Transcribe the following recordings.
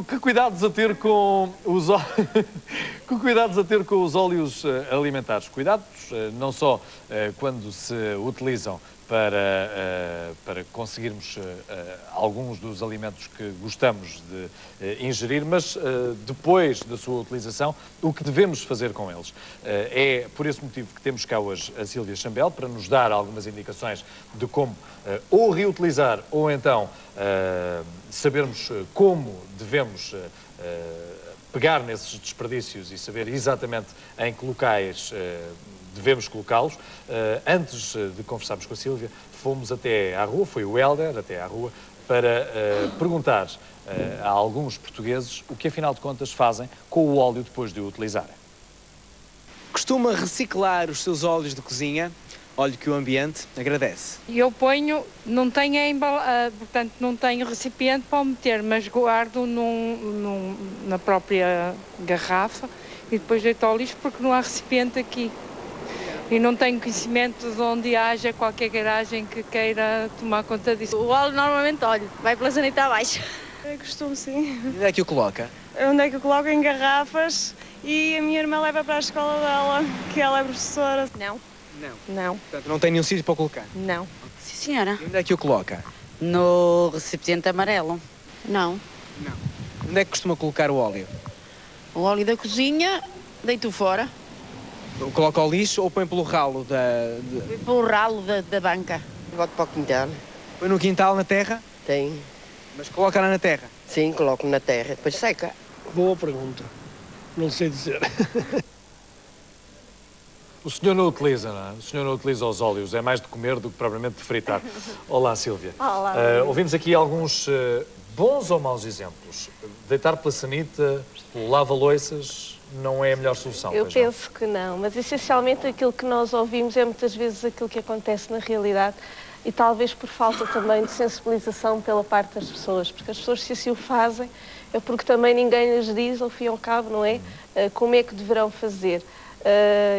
Que cuidados a ter com os que cuidados a ter com os óleos alimentares? Cuidados não só quando se utilizam para conseguirmos alguns dos alimentos que gostamos de ingerir, mas depois da sua utilização, o que devemos fazer com eles. É por esse motivo que temos cá hoje a Sílvia Chambel, para nos dar algumas indicações de como ou reutilizar ou então sabermos como devemos pegar nesses desperdícios e saber exatamente em que locais devemos colocá-los. Antes de conversarmos com a Sílvia, fomos até à rua, foi o Hélder até à rua, para perguntar a alguns portugueses o que, afinal de contas, fazem com o óleo depois de o utilizarem. Costuma reciclar os seus óleos de cozinha? Óleo que o ambiente agradece. Eu ponho, não tenho portanto, não tenho recipiente para o meter, mas guardo na própria garrafa e depois deito ao lixo porque não há recipiente aqui. E não tenho conhecimento de onde haja qualquer garagem que queira tomar conta disso. O óleo normalmente, olha, vai pela sanita abaixo. Eu costumo, sim. E onde é que o coloca? Onde é que eu coloco? Em garrafas e a minha irmã leva para a escola dela, que ela é professora. Não. Não. Não. Portanto, não tem nenhum sítio para colocar? Não. Sim, senhora. E onde é que o coloca? No recipiente amarelo. Não. Não. Onde é que costuma colocar o óleo? O óleo da cozinha, deito fora. Coloca ao lixo ou põe pelo ralo Pelo ralo da banca. Boto para o quintal. Põe no quintal, na terra? Tem. Mas coloca lá na terra? Sim, coloco na terra, depois seca. Boa pergunta. Não sei dizer. O senhor não utiliza, não é? O senhor não utiliza os óleos, é mais de comer do que propriamente de fritar. Olá, Sílvia. Olá. Ouvimos aqui alguns bons ou maus exemplos. Deitar pela sanita, pelo lava-loiças, não é a melhor solução. Eu penso que não, mas essencialmente aquilo que nós ouvimos é muitas vezes aquilo que acontece na realidade e talvez por falta também de sensibilização pela parte das pessoas, porque as pessoas se assim o fazem é porque também ninguém lhes diz, ao fim e ao cabo, não é? Como é que deverão fazer.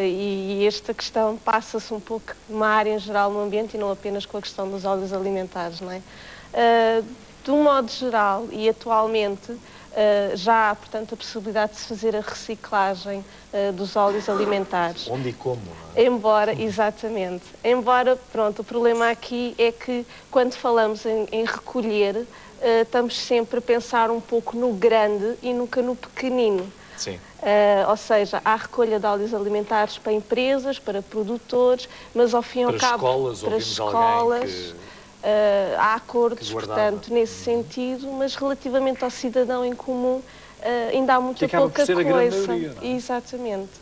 E esta questão passa-se um pouco numa área em geral no ambiente e não apenas com a questão dos óleos alimentares, não é? De um modo geral e atualmente já há, portanto, a possibilidade de se fazer a reciclagem dos óleos alimentares. Onde e como, não é? Exatamente. Embora, pronto, o problema aqui é que quando falamos em recolher, estamos sempre a pensar um pouco no grande e nunca no pequenino. Sim. Ou seja, há recolha de óleos alimentares para empresas, para produtores, mas ao fim e ao cabo, para escolas, há acordos, portanto, nesse sentido, mas relativamente ao cidadão em comum ainda há muita pouca coisa. Maioria, não é? Exatamente.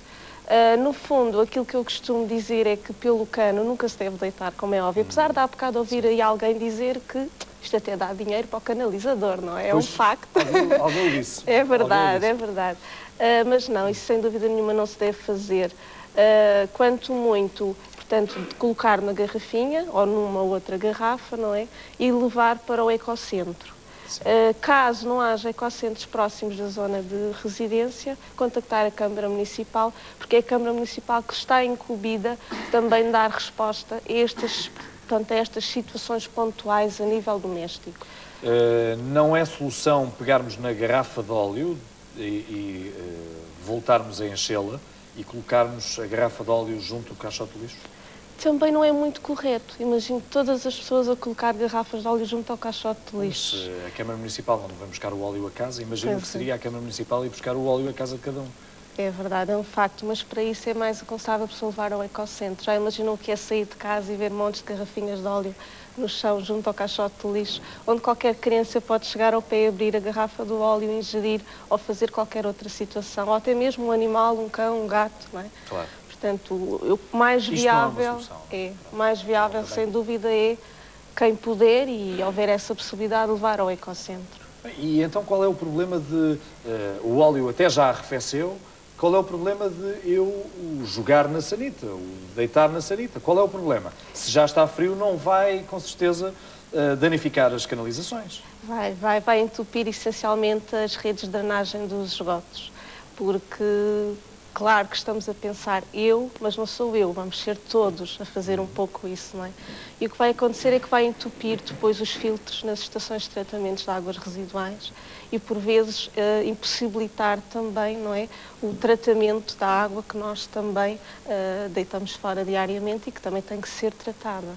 No fundo, aquilo que eu costumo dizer é que pelo cano nunca se deve deitar, como é óbvio. Apesar de há bocado ouvir aí alguém dizer que isto até dá dinheiro para o canalizador, não é? É um facto. Alguém disse. É verdade, é verdade. Mas não, isso sem dúvida nenhuma não se deve fazer. Quanto muito, portanto, de colocar na garrafinha ou numa outra garrafa, não é? E levar para o ecocentro. Caso não haja ecocentros próximos da zona de residência, contactar a Câmara Municipal, porque é a Câmara Municipal que está incumbida também de dar resposta a estas situações pontuais a nível doméstico. Não é solução pegarmos na garrafa de óleo e voltarmos a enchê-la e colocarmos a garrafa de óleo junto ao caixote de lixo? Também não é muito correto. Imagino todas as pessoas a colocar garrafas de óleo junto ao caixote de lixo. Mas a Câmara Municipal não vai buscar o óleo a casa, imagino que seria a Câmara Municipal ir buscar o óleo a casa de cada um. É verdade, é um facto, mas para isso é mais aconselhável a pessoa levar ao ecocentro. Já imaginou o que é sair de casa e ver montes de garrafinhas de óleo no chão, junto ao caixote de lixo, onde qualquer criança pode chegar ao pé e abrir a garrafa do óleo, ingerir ou fazer qualquer outra situação, ou até mesmo um animal, um cão, um gato, não é? Claro. Portanto, o mais viável, mais viável sem dúvida é quem puder e houver essa possibilidade de levar ao ecocentro. E então qual é o problema de o óleo até já arrefeceu? Qual é o problema de eu o jogar na sanita, o deitar na sanita? Qual é o problema? Se já está frio, não vai, com certeza, danificar as canalizações. Vai entupir essencialmente as redes de drenagem dos esgotos, porque Claro que estamos a pensar mas não sou eu, vamos ser todos a fazer um pouco isso, não é? E o que vai acontecer é que vai entupir depois os filtros nas estações de tratamentos de águas residuais e, por vezes, impossibilitar também, não é, o tratamento da água que nós também deitamos fora diariamente e que também tem que ser tratada.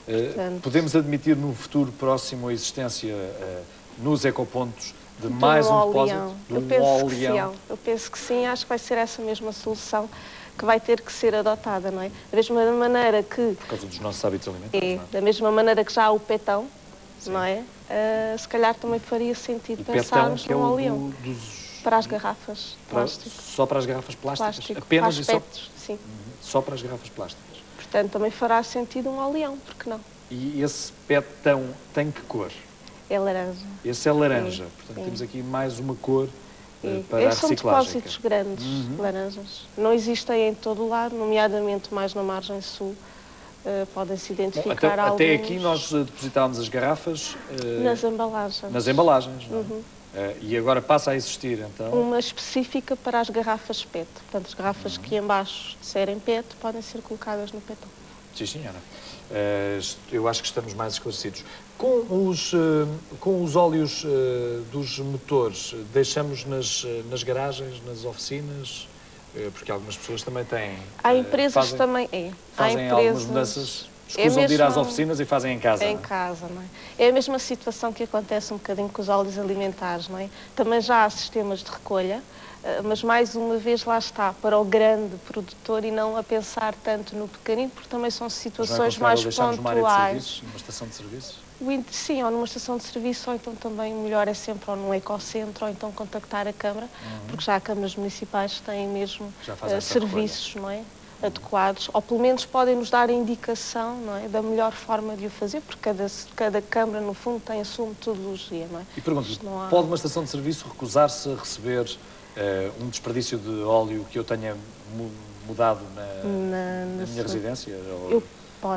Portanto, podemos admitir no futuro próximo a existência nos ecopontos de mais um depósito? Eu penso que sim, acho que vai ser essa mesma solução que vai ter que ser adotada, não é? Da mesma maneira que... Por causa dos nossos hábitos alimentares, não é? Da mesma maneira que já há o petão, não é? Se calhar também faria sentido pensarmos num oleão. Para as garrafas de plástico. Só para as garrafas plásticas? Plástico, Apenas e PETs, sim. Só para as garrafas plásticas. Portanto, também fará sentido um oleão, porque não? E esse petão tem que cor? É laranja. Esse é laranja. Portanto, temos aqui mais uma cor para a reciclagem. São depósitos grandes, laranjas. Não existem em todo o lado, nomeadamente mais na margem sul. Podem-se identificar alguns... Até aqui nós depositámos as garrafas... nas embalagens. Nas embalagens, não é? E agora passa a existir, então... Uma específica para as garrafas PET. Portanto, as garrafas que em baixo disserem PET podem ser colocadas no petão. Sim, senhora. Eu acho que estamos mais esclarecidos. Com os óleos dos motores, deixamos nas garagens, nas oficinas? Porque algumas pessoas também têm... Há empresas também... Fazem algumas mudanças, escusam de ir às oficinas e fazem em casa. Em casa, não é? É a mesma situação que acontece um bocadinho com os óleos alimentares, não é? Também já há sistemas de recolha, mas mais uma vez lá está, para o grande produtor e não a pensar tanto no pequenino, porque também são situações mais pontuais. Uma área de serviços, numa estação de serviços? Sim, ou numa estação de serviço, ou então também o melhor é sempre ou num ecocentro, ou então contactar a Câmara, porque já há câmaras municipais que têm mesmo serviços, não é, adequados, ou pelo menos podem nos dar a indicação, não é, da melhor forma de o fazer, porque cada Câmara, no fundo, tem a sua metodologia, não é? E pergunto-lhe, pode uma estação de serviço recusar-se a receber um desperdício de óleo que eu tenha mudado na minha residência? Ou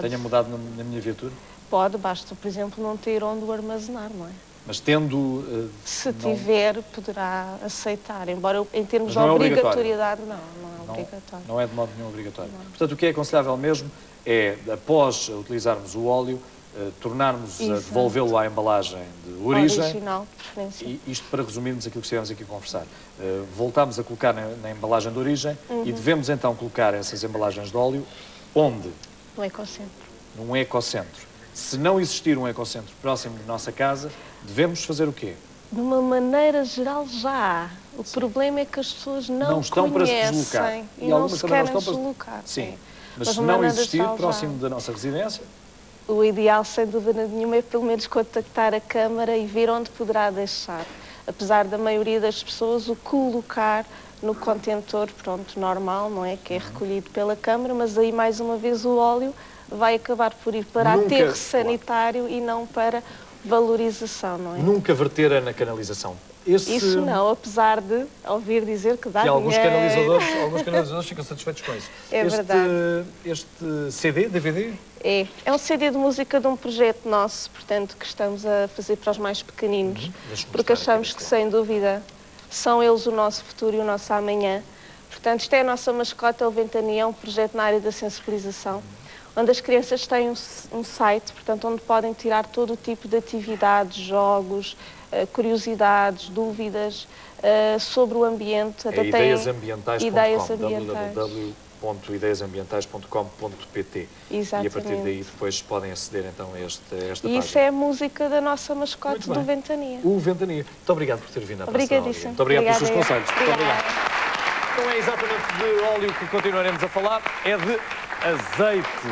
tenha mudado na minha viatura? Pode, basta, por exemplo, não ter onde o armazenar, não é? Mas tendo... Se tiver, poderá aceitar, embora em termos de obrigatoriedade, não é obrigatório. Não é de modo nenhum obrigatório. Não. Portanto, o que é aconselhável mesmo é, após utilizarmos o óleo, tornarmos a devolvê-lo à embalagem de origem. Original, de preferência. E isto para resumirmos aquilo que estivemos aqui a conversar. Voltamos a colocar na embalagem de origem e devemos então colocar essas embalagens de óleo onde? No ecocentro. Num ecocentro. Se não existir um ecocentro próximo de nossa casa, devemos fazer o quê? De uma maneira geral já há. O problema é que as pessoas não estão conhecem para se deslocar. E não se querem deslocar. Sim, mas se não existir próximo da nossa residência... O ideal, sem dúvida nenhuma, é pelo menos contactar a Câmara e ver onde poderá deixar. Apesar da maioria das pessoas o colocar no contentor, pronto, normal, não é? Que é recolhido pela Câmara, mas aí, mais uma vez, o óleo vai acabar por ir para aterro sanitário e não para valorização, não é? Nunca verter na canalização. Isso não, apesar de ouvir dizer que dá que alguns dinheiro. Alguns canalizadores ficam satisfeitos com isso. É verdade. Este CD, DVD? É um CD de música de um projeto nosso, portanto, que estamos a fazer para os mais pequeninos, porque achamos que, sem dúvida, são eles o nosso futuro e o nosso amanhã. Portanto, isto é a nossa mascota, o Ventania, um projeto na área da sensibilização, onde as crianças têm um site, portanto, onde podem tirar todo o tipo de atividades, jogos, curiosidades, dúvidas sobre o ambiente. www.ideiasambientais.com.pt. E a partir daí depois podem aceder então a esta página. Isso é a música da nossa mascote do Ventania. O Ventania. Muito obrigado por ter vindo à Obrigadíssimo. Muito obrigado pelos seus conselhos. Muito obrigado. Não é exatamente de óleo que continuaremos a falar, é de azeite.